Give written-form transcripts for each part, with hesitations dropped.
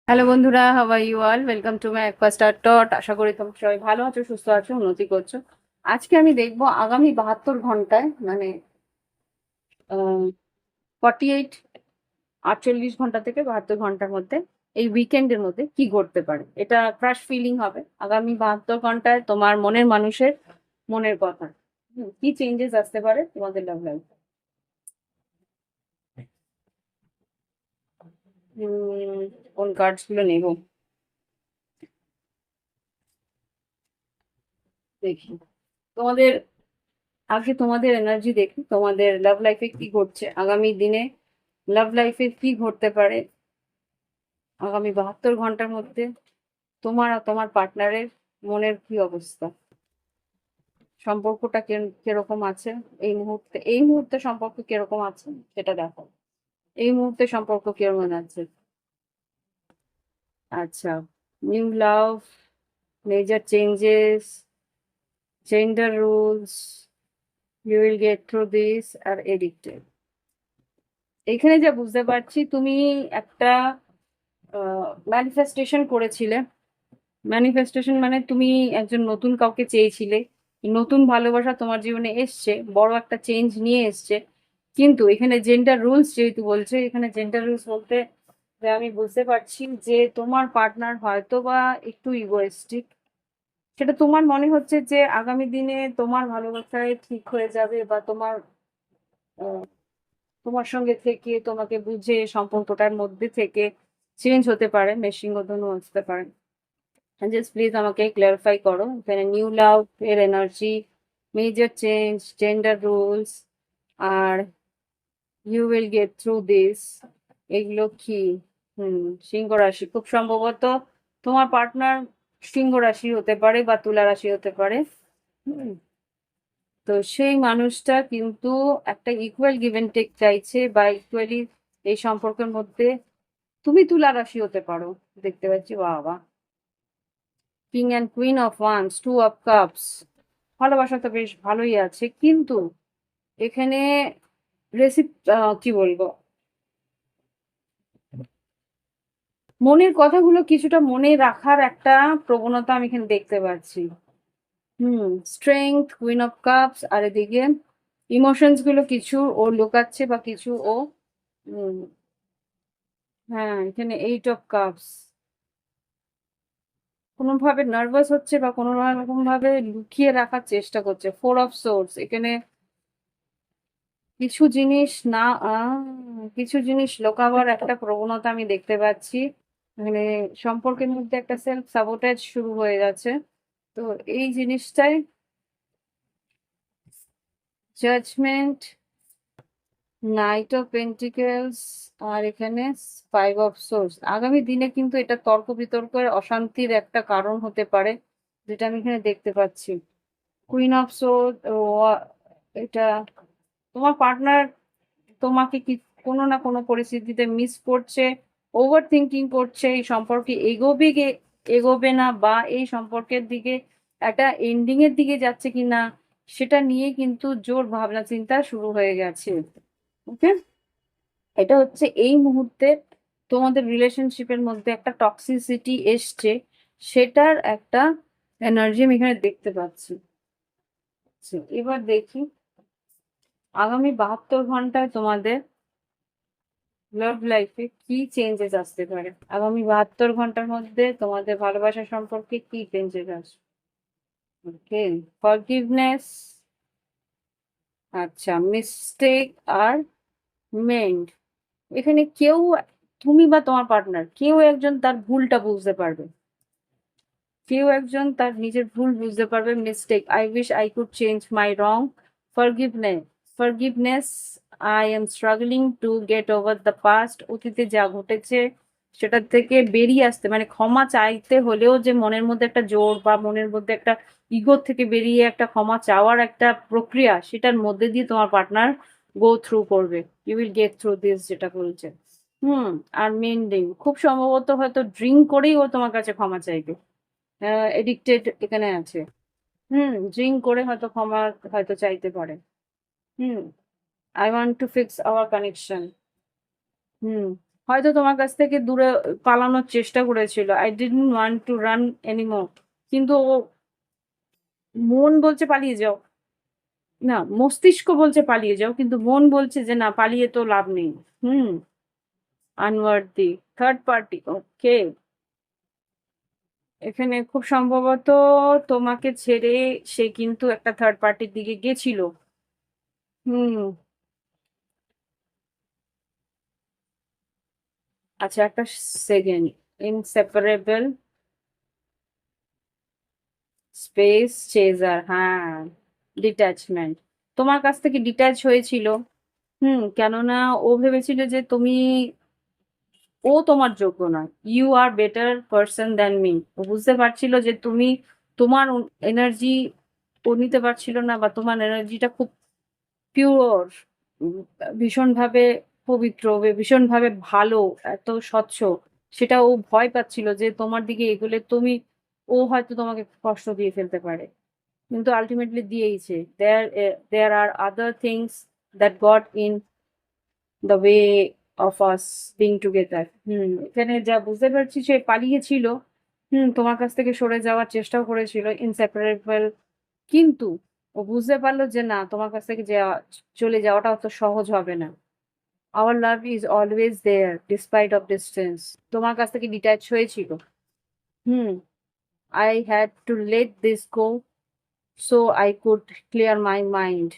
Hello বন্ধুরা, how are you all? Welcome to my first tot. আশা করি তোমরা সবাই ভালো আছো, সুস্থ আছো, উন্নতি করছো। আজকে আমি দেখবো আগামী 72 ঘন্টায়, মানে 48 48 ঘন্টা থেকে 72 ঘন্টার মধ্যে, এই উইকেন্ডের মধ্যে কি ঘটতে পারে। এটা ক্রাশ ফিলিং হবে। আগামী 72 ঘন্টায় তোমার মনের মানুষের মনের কথা, কি চেঞ্জেস আসতে পারে তোমাদের লাভ লাইফে। কোন কার্ডস গুলো নেবো দেখি। তোমাদের আগে তোমাদের এনার্জি দেখি, তোমাদের লাভ লাইফে কি ঘটছে আগামী দিনে। লাভ লাইফে কি ঘটতে পারে আগামী 72 ঘন্টার মধ্যে, তোমার আর তোমার পার্টনারের মনের কি অবস্থা, সম্পর্কটা কিরকম আছে এই মুহূর্তে সম্পর্ক কিরকম আছে সেটা দেখো। এই মুহূর্তে সম্পর্ক কিরকম আছে। আচ্ছা, new love, major changes, gender rules, you will get through this, আর এডিক্টেড। এখানে যা বুঝতে পারছি, তুমি একটা ম্যানিফেস্টেশন করেছিলে। ম্যানিফেস্টেশন মানে তুমি একজন নতুন কাউকে চেয়েছিলে, নতুন ভালোবাসা তোমার জীবনে এসছে, বড় একটা চেঞ্জ নিয়ে এসছে। কিন্তু এখানে জেন্ডার রুলস যেহেতু বলছে, এখানে জেন্ডার রুলস বলতে যে আমি বুঝতে পারছি যে তোমার পার্টনার হয়তো বা একটু ইগোয়েস্টিক। সেটা তোমার মনে হচ্ছে যে আগামী দিনে তোমার ভালোবাসায় ঠিক হয়ে যাবে, বা তোমার সঙ্গে থেকে তোমাকে বুঝে সম্পর্কটার মধ্যে থেকে চেঞ্জ হতে পারে, মেশিনগতনও আসতে পারে। জাস্ট প্লিজ আমাকে ক্লারিফাই করো এখানে নিউ লাভ এর energy, major change, gender rules, আর you will get through this, এগুলো কি? সিংহ রাশি খুব সম্ভবত তোমার পার্টনার সিংহ রাশি হতে পারে বা তুলা রাশি হতে পারে। হুম, তো সেই মানুষটা কিন্তু একটা ইকুয়াল গিভ এন্ড টেক চাইছে, বা ইকুয়ালি এই সম্পর্কের মধ্যে। তুমি তুলা রাশি হতে পারো, দেখতে পাচ্ছি। বাবা, king and queen of wands, two of cups, ভালোবাসা তো বেশ ভালোই আছে, কিন্তু এখানে রেসিপ কি বলবো, মনের কথাগুলো কিছুটা মনে রাখার একটা প্রবণতা আমি এখানে দেখতে পাচ্ছি। স্ট্রেংথ, কুইন অফ কাপস, আর এদিকে ইমোশনস গুলো কিছু ও লুকাচ্ছে, বা কিছু ও উম, হ্যাঁ, এখানে 8 অফ কাপস, কোনোভাবে নার্ভাস হচ্ছে বা কোনো রকম ভাবে লুকিয়ে রাখার চেষ্টা করছে। 4 অফ সোর্স, এখানে কিছু জিনিস না, কিছু জিনিস লোকাবার একটা প্রবণতা আমি দেখতে পাচ্ছি। মানে সম্পর্কের মধ্যে একটা সেলফ সাবোটেজ শুরু হয়ে গেছে। তো এই জিনিসটাই, জাজমেন্ট, নাইট অফ পেন্টিকেলস, আর এখানে 5 অফ সোর্স। আগামী দিনে কিন্তু এটা তর্ক বিতর্কের অশান্তির একটা কারণ হতে পারে, যেটা আমি এখানে দেখতে পাচ্ছি। কুইন অফ সোর্স, এটা তোমার পার্টনার তোমাকে কি কোনো না কোনো পরিস্থিতিতে মিস করছে, ওভার থিঙ্কিং করছে, এই সম্পর্কে এগোবে না, বা এই সম্পর্কের দিকে একটা এন্ডিং এর দিকে যাচ্ছে কিনা সেটা নিয়ে কিন্তু জোর ভাবনা চিন্তা শুরু হয়ে গেছে। ওকে, এটা হচ্ছে এই মুহূর্তে তোমাদের রিলেশনশিপের মধ্যে একটা টক্সিসিটি এসছে, সেটার একটা এনার্জি আমি এখানে দেখতে পাচ্ছি। এবার দেখি আগামী 72 ঘন্টায় তোমাদের লাভ লাইফে কি চেঞ্জেস আসতে পারে। আগামী 72 ঘন্টার মধ্যে তোমাদের ভালোবাসা সম্পর্কে কি চেঞ্জেস আসবে। ওকে, ফরগিভনেস, আচ্ছা, মিস্টেক, আর মেন্ড। এখানে কেউ, তুমি বা তোমার পার্টনার কেউ একজন তার ভুলটা বুঝতে পারবে, কেউ একজন তার নিজের ভুল বুঝতে পারবে। Mistake, I wish I could change my wrong. Forgiveness, forgiveness, I am struggling to get over the past, অতীতে যা ঘটেছে সেটার থেকে বেরিয়ে আসতে, মানে ক্ষমা চাইতে হলেও যে মনের মধ্যে একটা জোর বা মনের মধ্যে একটা ইগো থেকে বেরিয়ে একটা ক্ষমা চাওয়ার একটা প্রক্রিয়া, সেটার মধ্যে দিয়ে তোমার পার্টনার গো থ্রু করবে। You will get through this, যেটা বলছে। হুম। আর মেনলি খুব সম্ভবত হয়তো ড্রিঙ্ক করেই ও তোমার কাছে ক্ষমা চাইবে। এডিক্টেড এখানে আছে। হুম, ড্রিঙ্ক করে হয়তো ক্ষমা হয়তো চাইতে পারে। Hmm. I want to fix our connection. Hmm. হয়তো তোমার কাছ থেকে দূরে পালানোর চেষ্টা করেছিল। I didn't want to run anymore. কিন্তু ও মন বলছে পালিয়ে যাও। না, মস্তিষ্ক বলছে পালিয়ে যাও। কিন্তু মন বলছে যে না, পালিয়ে তো লাভ নেই। হুম, আনওয়ার্দি, থার্ড পার্টি। ওকে। এখানে খুব সম্ভবত তোমাকে ছেড়ে সে কিন্তু একটা থার্ড পার্টির দিকে গেছিল। হুম। আচ্ছা, একটা সেকেন্ড। ইনসেপারেবল, স্পেস চেজার, হ্যাঁ, ডিট্যাচমেন্ট। তোমার কাছ থেকে ডিট্যাচ হয়েছিল। হুম, কেননা ও ভেবেছিল যে ও তোমার যোগ্য নয়। You are better person than me. ও বুঝতে পারছিল যে তোমার এনার্জি ও নিতে পারছিল না, বা তোমার এনার্জিটা খুব পিওর, ভীষণভাবে পবিত্র, ভীষণভাবে ভালো, এত স্বচ্ছ। সেটা ও ভয় পাচ্ছিল যে তোমার দিকে এগোলে ও হয়তো তোমাকে কষ্ট দিয়ে ফেলতে পারে। কিন্তু আল্টিমেটলি দিয়েইছে। There are other things that got in the way of us being together. এখানে যা বুঝতে পারছি, সে পালিয়েছিল। তোমার কাছ থেকে সরে যাওয়ার চেষ্টাও করেছিল, ইনসেপারেবল। কিন্তু ও বুঝতে পারলো যে না, তোমার কাছ থেকে চলে যাওয়াটা অত সহজ হবে না। Our love is always there despite of distance. তোমার কাছ থেকে ডিট্যাচ হয়েছিল। Hmm. I had to let this go so I could clear my mind.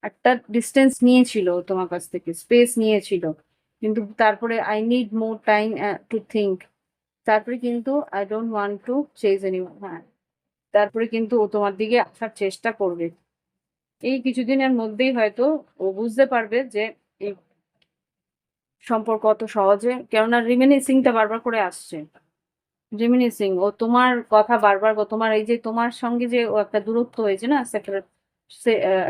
একটা ডিস্টেন্স নিয়েছিল তোমার কাছ থেকে, স্পেস নিয়েছিল। কিন্তু তারপরে I need more time to think. তারপরে কিন্তু I don't want to chase anyone. হ্যাঁ, তারপরে কিন্তু ও তোমার দিকে আসার চেষ্টা করবে। এই কিছুদিনের মধ্যেই হয়তো ও বুঝতে পারবে যে এই সম্পর্ক অত সহজে, কেননা রিমিনিসিংটা বারবার করে আসছে। রিমিনিসিং, ও তোমার কথা বারবার, তোমার এই যে তোমার সঙ্গে যে ও একটা দূরত্ব হয়েছে না,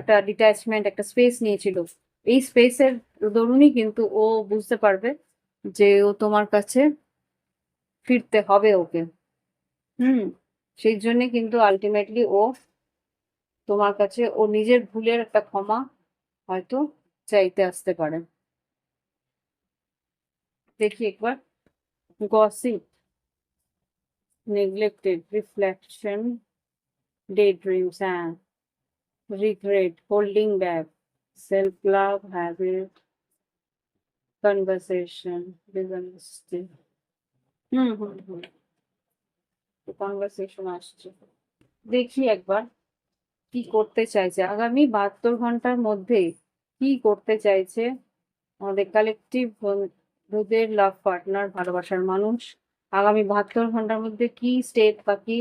একটা ডিট্যাচমেন্ট, একটা স্পেস নিয়েছিল। এই স্পেসের দরুনই কিন্তু ও বুঝতে পারবে যে ও তোমার কাছে ফিরতে হবে ওকে। হুম। সেই জন্য কিন্তু আলটিমেটলি ও তোমার কাছে ও নিজের ভুলের একটা ক্ষমা হয়তো চাইতে আসতে পারে। দেখি একবার। Gossip, neglected, reflection, day dreams, হ্যাঁ, regret, holding back, self-love, habit, conversation, dishonesty. হুম। কনভারসেশন আসছে। দেখি একবার কি করতে চাইছে আগামী 72 ঘন্টার মধ্যে। কি করতে চাইছে আমাদের কালেকটিভ বন্ধুদের লাভ পার্টনার, ভালোবাসার মানুষ, আগামী 72 ঘন্টার মধ্যে কি স্টেপ বা কি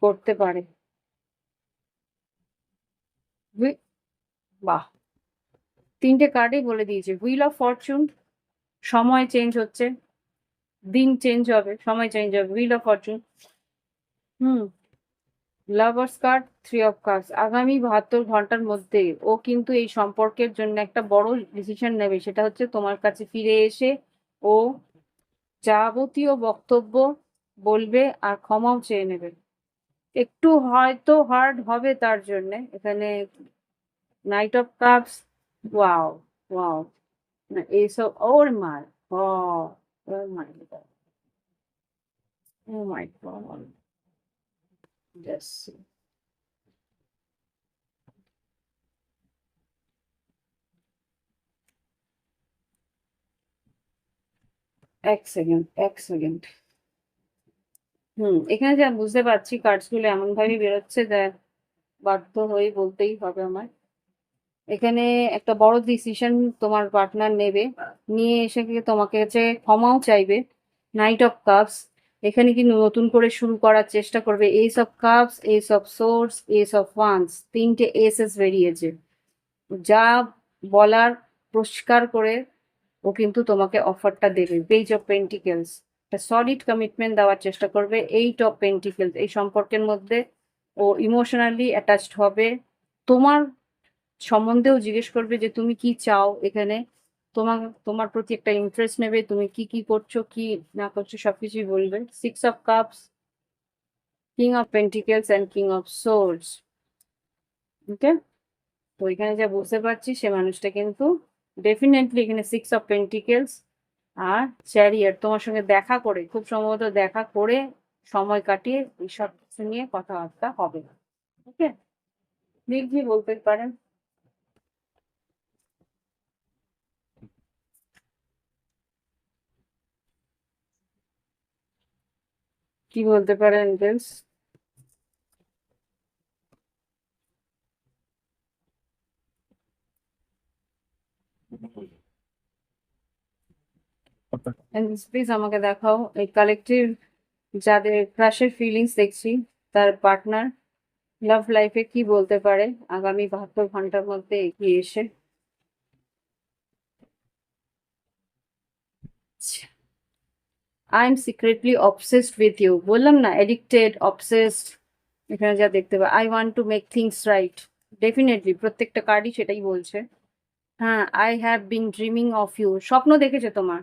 করতে পারে। বাহ, তিনটে কার্ডই বলে দিয়েছে। হুইল অফ ফরচুন, সময় চেঞ্জ হচ্ছে, দিন চেঞ্জ হবে, সময় চেঞ্জ হবে, wheel of Fortune. Hmm. Lovers card, three of cups. আগামী 72 ঘন্টার মধ্যে ও কিন্তু এই সম্পর্কের জন্য একটা বড় ডিসিশন নেবে। সেটা হচ্ছে তোমার কাছে ফিরে এসে ও যাবতীয় বক্তব্য বলবে আর ক্ষমাও চেয়ে নেবে। একটু হয়তো হার্ড হবে তার জন্যে এখানে। Night of cups, wow, wow. না, এইসব ওর মার, ও মাই গড, ও মাই গড, জাস্ট এক সেকেন্ড, এক সেকেন্ড। এখানে যা বুঝতে পারছি, কার্ডস গুলো এমন ভাবে বেরোচ্ছে যে বাধ্য হয়ে বলতেই হবে আমার। এখানে একটা বড় ডিসিশন তোমার পার্টনার নেবে, নিয়ে এসে তোমাকে কাছে ক্ষমাও চাইবে। নাইট অফ কাপস, এখানে কিন্তু নতুন করে শুরু করার চেষ্টা করবে। S of cups, S of swords, S of wands, তিনটে এস বেরিয়েছে। যা বলার পরিষ্কার করে ও কিন্তু তোমাকে অফারটা দেবে। পেজ অফ পেন্টিকেলস, একটা সলিড কমিটমেন্ট দেওয়ার চেষ্টা করবে। এইট অফ পেন্টিকেলস, এই সম্পর্কের মধ্যে ও ইমোশনালি অ্যাটাচড হবে। তোমার সম্বন্ধেও জিজ্ঞেস করবে যে তুমি কি চাও এখানে, তোমার তোমার প্রতি একটা ইন্টারেস্ট নেবে, তুমি কি কি করছো কি না করছো সবকিছুই বলবে। Six of cups, king of pentacles and king of swords. Okay, তো এখানে যা বুঝতে পারছি সে মানুষটা কিন্তু ডেফিনেটলি এখানে সিক্স অফ পেন্টিকেলস আর চ্যারিয়ট তোমার সঙ্গে দেখা করে, খুব সম্ভবত দেখা করে সময় কাটিয়ে এইসব কিছু নিয়ে কথাবার্তা হবে। ওকে, দেখি বলতে পারেন কি বলতে পারেন বেলস। প্লিজ আমাকে দেখাও এই কালেকটিভ যাদের ক্রাশের ফিলিংস দেখছি, তার পার্টনার লাভ লাইফে কি বলতে পারে আগামী 72 ঘন্টার মধ্যে এগিয়ে এসে। I am secretly obsessed with you, বললাম না, এডিক্টেড, অবসেসড। এখানে যা দেখতে পাই, I want to make things right. Definitely প্রত্যেকটা কার্ডই সেটাই বলছে। হ্যাঁ, I have been dreaming of you, স্বপ্ন দেখেছে তোমার।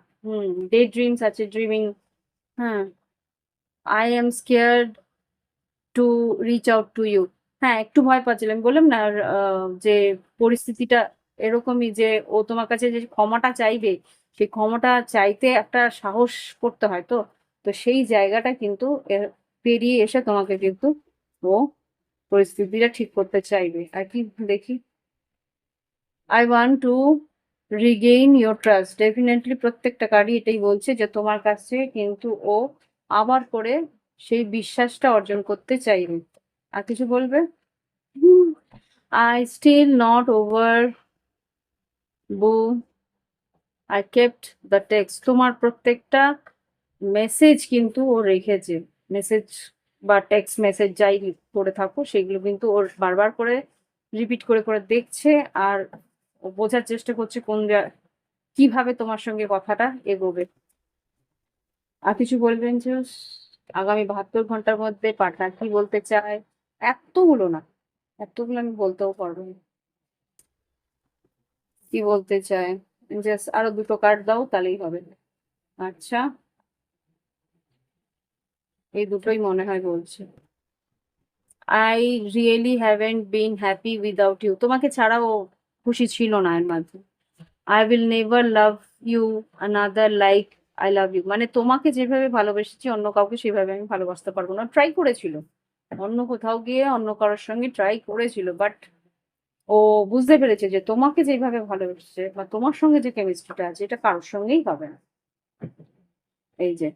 ডে ড্রিমস আছে, ড্রিমিং। হ্যাঁ, I am scared to reach out to you. হ্যাঁ, একটু ভয় পাচ্ছিলাম, বললাম না যে পরিস্থিতিটা এরকমই যে ও তোমার কাছে যে ক্ষমাটা চাইবে, সেই ক্ষমাটা চাইতে একটা সাহস করতে হয়। তো তো সেই জায়গাটা কিন্তু পেরিয়ে এসে তোমাকে কিন্তু ও পরিস্থিতিটা ঠিক করতে চাইবে। আর কি দেখি, I want two Regain your trust. Definitely প্রত্যেকটা কার্ডই এটাই বলছে যে তোমার কাছে কিন্তু ও আবার করে সেই বিশ্বাসটা অর্জন করতে চাইবে। আর কিছু বলবে? আই স্টিল নট ওভার বু, আই কেপ্ট দ্য টেক্সট। তোমার প্রত্যেকটা মেসেজ কিন্তু ও রেখেছে। মেসেজ বা টেক্সট মেসেজ যাই করে থাকো সেগুলো কিন্তু ওর বারবার করে রিপিট করে করে দেখছে। আর ও বোঝার চেষ্টা করছে কিভাবে তোমার সঙ্গে কথাটা এগোবে। আর কিছু বলবেন যে আগামী 72 ঘন্টার মধ্যে পার্টনার কি বলতে চায়? এতগুলো না, এতগুলো আমি বলতেও পারবো না কি বলতে চায়। জাস্ট আরো দুটো কার্ড দাও তাহলেই হবে। আচ্ছা, এই দুটোই মনে হয় বলছে। I really haven't been happy without you, তোমাকে ছাড়াও খুশি ছিল না এর মাঝে। I will never love you another like I love you, মানে তোমাকে যেভাবে ভালোবেসেছি অন্য কাউকে সেভাবে আমি ভালোবাসতে পারবো না। ট্রাই করেছিল, অন্য কোথাও গিয়ে অন্য কারোর সঙ্গে ট্রাই করেছিল, বাট ও বুঝতে পেরেছে যে তোমাকে যেভাবে ভালোবেসেছে বা তোমার সঙ্গে যে কেমিস্ট্রিটা আছে এটা কারোর সঙ্গেই হবে না। এই যে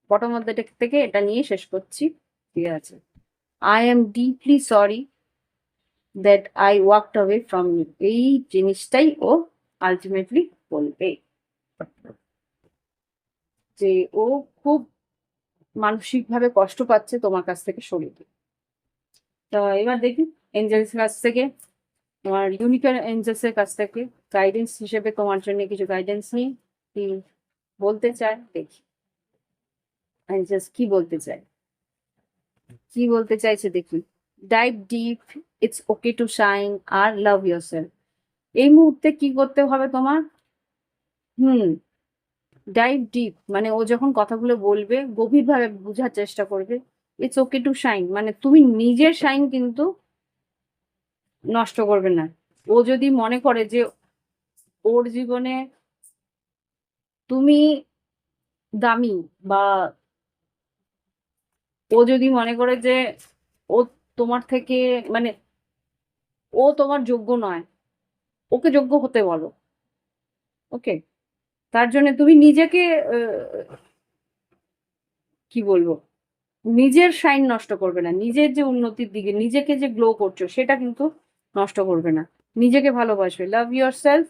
বটম অফ দ্য ডেক থেকে এটা নিয়ে শেষ করছি। ঠিক আছে, I am deeply sorry that I walked away from you, এই জিনিসটাই ও আলটিমেটলি বলবে, যে ও খুব মানসিকভাবে কষ্ট পাচ্ছে তোমার কাছ থেকে সরে গিয়ে। তো এবার দেখি এঞ্জেলস কাছ থেকে, তোমার ইউনিকর্ন এঞ্জেলস এর কাছ থেকে গাইডেন্স হিসেবে তোমার জন্য কিছু গাইডেন্স নিই, কি বলতে চায় দেখি এঞ্জেলস কি বলতে চায়, কি বলতে চাইছে দেখি। Dive deep, it's okay to shine আর লাভ ইয়োরসেলফ। এই মুহূর্তে কি করতে হবে তোমার? হুম, ডাইভ ডিপ মানে ও যখন কথাগুলো বলবে গভীরভাবে বোঝার চেষ্টা করবে। ইটস ওকে টু শাইন মানে তুমি নিজের শাইন কিন্তু নষ্ট করবে না। ও যদি মনে করে যে ওর জীবনে তুমি দামি, বা ও যদি মনে করে যে ও তোমার থেকে মানে ও তোমার যোগ্য নয়, ওকে যোগ্য হতে বলো। ওকে, তার জন্য তুমি নিজেকে কি বলবো, নিজের শাইন নষ্ট করবে না, নিজের যে উন্নতির দিকে নিজেকে যে গ্লো করছো সেটা কিন্তু নষ্ট করবে না। নিজেকে ভালোবাসবে, লাভ ইয়োর সেলফ,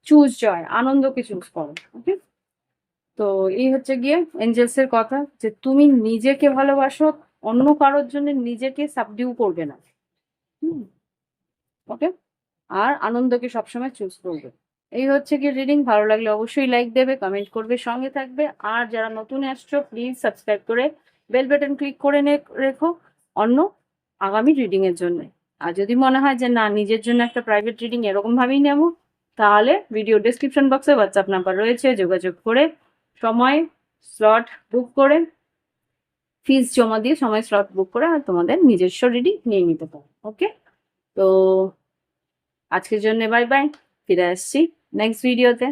চুজ জয়, আনন্দকে চুজ করো। ওকে, তো এই হচ্ছে গিয়ে এঞ্জেলস এর কথা, যে তুমি নিজেকে ভালোবাসো, অন্য কারোর জন্য নিজেকে সাবডিউ করবে না। হুম, ওকে, আর আনন্দকে সবসময় চুজ করবে। এই হচ্ছে কি রিডিং। ভালো লাগলে অবশ্যই লাইক দেবে, কমেন্ট করবে, সঙ্গে থাকবে। আর যারা নতুন আসছো প্লিজ সাবস্ক্রাইব করে বেল বাটন ক্লিক করে রেখো অন্য আগামী রিডিং এর জন্য। আর যদি মনে হয় যে না নিজের জন্য একটা প্রাইভেট রিডিং এরকম ভাবেই নেব, তাহলে ভিডিও ডেসক্রিপশন বক্সে হোয়াটসঅ্যাপ নাম্বার রয়েছে, যোগাযোগ করে সময় স্লট বুক করে ফিজ জমা দিয়ে সময় স্লট বুক করে আর তোমাদের নিজস্ব রিডিং নিয়ে নিতে পারো। ওকে, তো আজকের জন্য বাই বাই, ফিরে আসছি নেক্সট ভিডিওতে।